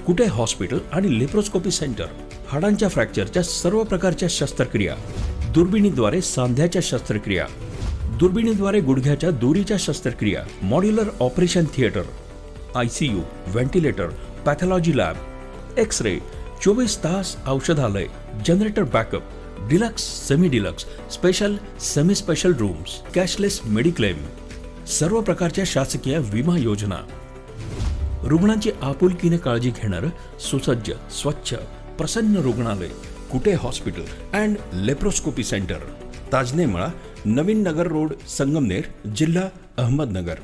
कुटे hospital आणि laparoscopy centre, हाडांच्या फ्रॅक्चरच्या सर्व प्रकारच्या शस्त्रक्रिया, दुर्बिणीद्वारे सांध्याच्या शस्त्रक्रिया, दुर्बिणीद्वारे गुडघ्याच्या दोरीच्या शस्त्रक्रिया, modular operation theatre, ICU, ventilator, pathology lab, x ray, 24 तास औषधालय, generator backup, deluxe, semi deluxe, special, semi special rooms, cashless mediclaim, सर्व प्रकारच्या शासकीय विमा योजना, रुग्णांची आपुलकीने काळजी घेणारं सुसज्ज, स्वच्छ, प्रसन्न रुग्णालय, Kute hospital and laparoscopy centre, ताजने मळा, नवीन नगर रोड, संगमनेर, जिल्हा अहमदनगर.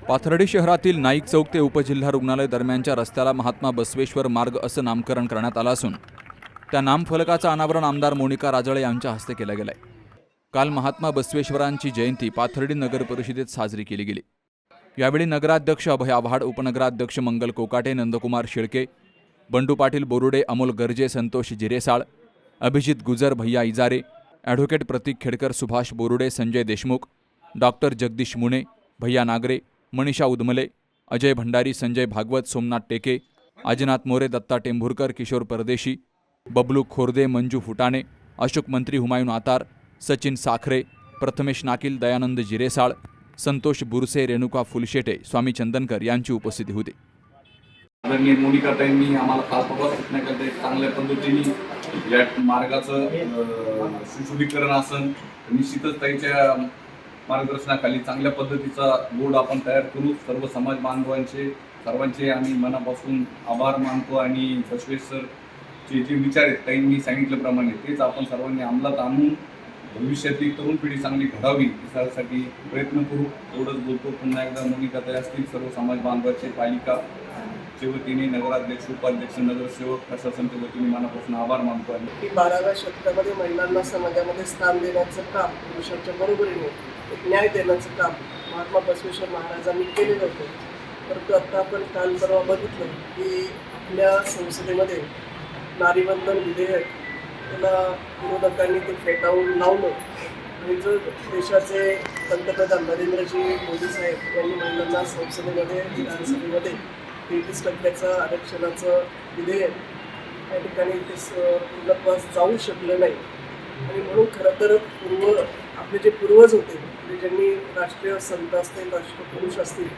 पाथर्डी शहरातील नाईक चौक ते उपजिल्हा रुग्णालय दरम्यानच्या रस्त्याला महात्मा बसवेश्वर मार्ग असं नामकरण करण्यात आलं असून त्या नामफलकाचं अनावरण आमदार मोनिका राजळे यांच्या हस्ते केलं गेलंय. काल महात्मा बसवेश्वरांची जयंती पाथर्डी नगर परिषदेत साजरी केली गेली. यावेळी नगराध्यक्ष अभय आव्हाड, उपनगराध्यक्ष मंगल कोकाटे, नंदकुमार शेळके, बंडू पाटील बोरुडे, अमोल गर्जे, संतोष जिरेसाळ, अभिजित गुजर, भैया इजारे, ॲडव्होकेट प्रतीक खेडकर, सुभाष बोरुडे, संजय देशमुख, डॉक्टर जगदीश मुणे, भैया नागरे, मनीषा उदमले, अजय भंडारी, संजय भागवत, सोमनाथ टेके, आजीनाथ मोरे, दत्ता टेंभुरकर, किशोर परदेशी, बबलू खोर्दे, मंजू फुटाणे, अशोक मंत्री, हुमायून आतार, सचिन साखरे, प्रथमेश नाकील, दयानंद जिरेसाळ, संतोष बुरसे, रेणुका फुलशेटे, स्वामी चंदनकर यांची उपस्थिती होती. आदरणीय मोनिकाताईंनी आम्हाला कालपासून सूचना चांगल्या पद्धतीने या मार्गाचं सुशोभीकरण असन निश्चितच ताईच्या मार्गदर्शनाखाली चांगल्या पद्धतीचा बोर्ड आपण तयार करू. सर्व समाज बांधवांचे सर्वांचे आम्ही मनापासून आभार मानतो आणि बसवेश्वरचे जे विचार आहेत ताईंनी सांगितल्याप्रमाणे तेच आपण सर्वांनी अंमलात आणून भविष्यातील तरुण पिढी चांगली घडावी यासाठी प्रयत्न करू. एवढंच बोलतो. पुन्हा एकदा मोनिकाताई असतील, सर्व समाज बांधवाचे, पालिका च्या वतीने, नगराध्यक्ष, उपाध्यक्ष, नगरसेवक, प्रशासनाच्या वतीने मनापासून आभार मानतो. आणि 12व्या शतकामध्ये महिलांना समाजामध्ये स्थान देण्याचं काम, पुरुषांच्या बरोबरीने एक न्याय देण्याचं काम महात्मा बसवेश्वर महाराजांनी केलेलं होतं. परंतु आता आपण काल परवा बघितलं की आपल्या संसदेमध्ये नारीवंदन विधेयक त्याला विरोधकांनी ते फेटाळून लावलं आणि जर देशाचे पंतप्रधान नरेंद्रजी मोदी साहेब यांनी महिलांना संसदेमध्ये, विधानसभेमध्ये 33% आरक्षणाचं विधेयक या ठिकाणी ते पूर्णत्वास जाऊ शकलं नाही. आणि म्हणून खरं तर आपले जे पूर्वज होते, ज्यांनी राष्ट्रीय संत असतील, राष्ट्रपुरुष असतील,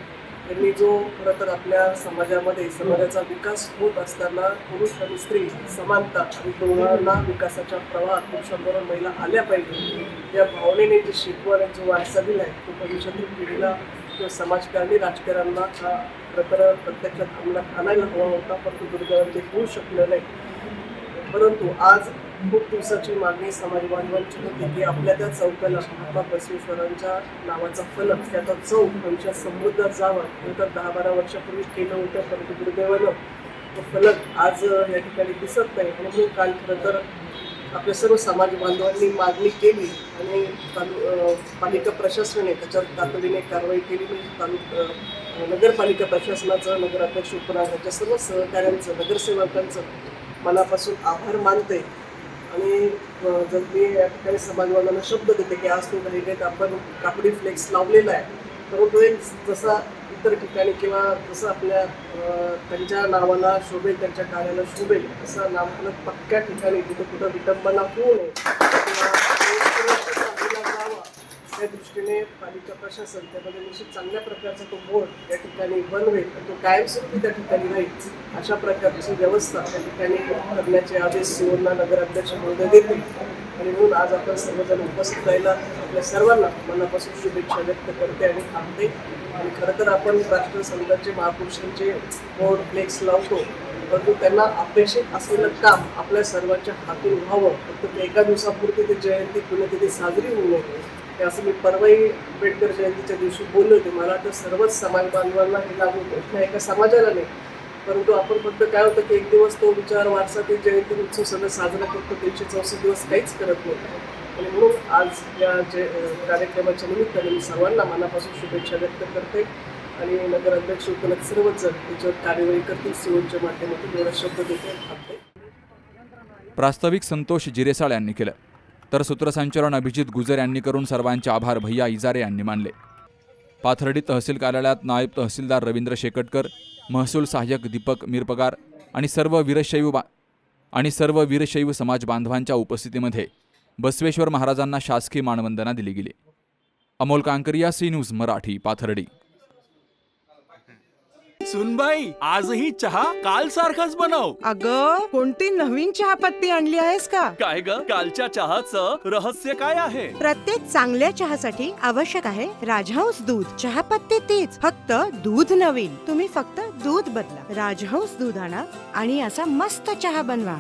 त्यांनी जो खरं तर आपल्या समाजामध्ये समाजाचा विकास होत असताना पुरुष आणि स्त्री समानता आणि दोघांना विकासाच्या प्रवाहात पुरुषांबरोबर महिला आल्या पाहिजे या भावनेने जे शिकवण आणि जो वारसा दिला आहे तो भविष्यातील पिढीला किंवा समाजकारणी राजकारण्यांना हा खरं तर प्रत्यक्षात अंमलात आणायला हवा होता. परंतु दुर्दैवाने ते होऊ शकलं नाही. परंतु आज खूप दिवसाची मागणी समाज बांधवांची होती की आपल्या त्या चौकाला महात्मा बसवेश्वरांच्या नावाचा फलक, त्याचा चौक भविष्यात समृद्ध जावा. नंतर 10-12 वर्षापूर्वी केलं होतं, परंतु दुर्दैवानं तो फलक आज या ठिकाणी दिसत नाही. म्हणून काल खरं तर आपल्या सर्व समाज बांधवांनी मागणी केली आणि पालिका प्रशासनाने त्याच्यावर तातडीने कारवाई केली. नगरपालिका प्रशासनाचं, नगराध्यक्ष, उपनगराध्यक्षाच्या सर्व सहकाऱ्यांचं, नगरसेवकांचं मनापासून आभार मानते. आणि जर मी या ठिकाणी समाजवादांना शब्द देते की आज तो घरीगेट आपण कापडी फ्लेक्स लावलेला आहे, परंतु एक जसा इतर ठिकाणी किंवा जसं आपल्या त्यांच्या नावाला शोभेल, त्यांच्या कार्याला शोभेल असं नामफलक पक्क्या ठिकाणी जिथे कुठं विटंबना होऊ नये त्या दृष्टीने पालिका प्रशासन त्यामध्ये निश्चित चांगल्या प्रकारचा तो बोर्ड या ठिकाणी बनवेल, तो कायमस्वरूपी त्या ठिकाणी राहील अशा प्रकारची व्यवस्था त्या ठिकाणी करण्याचे आदेश सुवर्ण नगराध्यक्ष महोदय देतील. आणि म्हणून आज आपण सर्वजण उपस्थित राहिला आपल्या सर्वांना मनापासून शुभेच्छा व्यक्त करते आणि थांबते. आणि खरं तर आपण राष्ट्रसंतांचे, महापुरुषांचे बोर्ड फ्लेक्स लावतो, परंतु त्यांना अपेक्षित असलेलं काम आपल्या सर्वांच्या हातून व्हावं. फक्त एका दिवसापुरती ती जयंती पुण्यतिथी साजरी होऊ नये हे असं मी परवाही आंबेडकर जयंतीच्या दिवशी बोलले होते. मला वाटतं सर्वच समाज बांधवांना हे लागू होतं, एका समाजाला नाही. परंतु आपण फक्त काय होतं की एक दिवस तो विचार, वारसा, ते जयंती उत्सव सगळं साजरा करतो, 364 दिवस काहीच करत नाही. आणि म्हणून आज या कार्यक्रमाच्या निमित्ताने मी सर्वांना मनापासून शुभेच्छा व्यक्त करते. आणि नगराध्यक्ष, उपनगर सर्वच जण त्याच्यावर कार्यवाही करतील सिओच्या माध्यमातून एवढा शब्द देते. प्रास्ताविक संतोष जिरेसाळ यांनी केलं, तर सूत्रसंचालन अभिजित गुजर यांनी करून सर्वांचे आभार भैया इजारे यांनी मानले. पाथर्डी तहसील कार्यालयात नायब तहसीलदार रवींद्र शेकटकर, महसूल सहाय्यक दीपक मिरपगार आणि सर्व वीरशैव समाज बांधवांच्या उपस्थितीमध्ये बसवेश्वर महाराजांना शासकीय मानवंदना दिली गेली. Amol Kankaria, C news Marathi, Pathardi. सुनबाई, आजही चहा काल सारखाच बनव. अगं, कोणती नवीन चहापत्ती आणली आहेस का? काय ग, कालच्या चहाचं रहस्य काय आहे? प्रत्येक चांगल्या चहासाठी आवश्यक आहे राजहंस दूध. चहापत्ती तीच, फक्त दूध नवीन. तुम्ही फक्त दूध बदला. राजहंस दूध आणा आणि असा मस्त चहा बनवा.